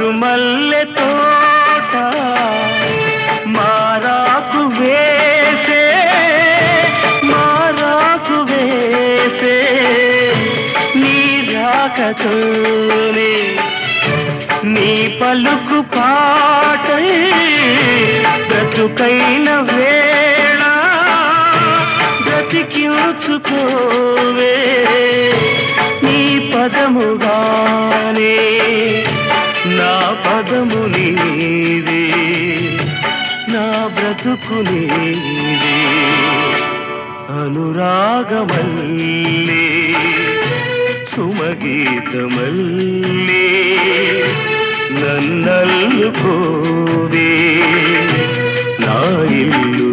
మరుమల్లె తోట మారాకు వేసే నీ రాకతోనే నీ పలుకు పాటై బ్రతుకైన వేళ బ్రతికించుకోవే నీ పదముగానే నా పదము నీవే నా బ్రతుకు నీవే అనురాగమల్లే సుమగీతమల్లే నన్నల్లుకోవే నా ఇల్లు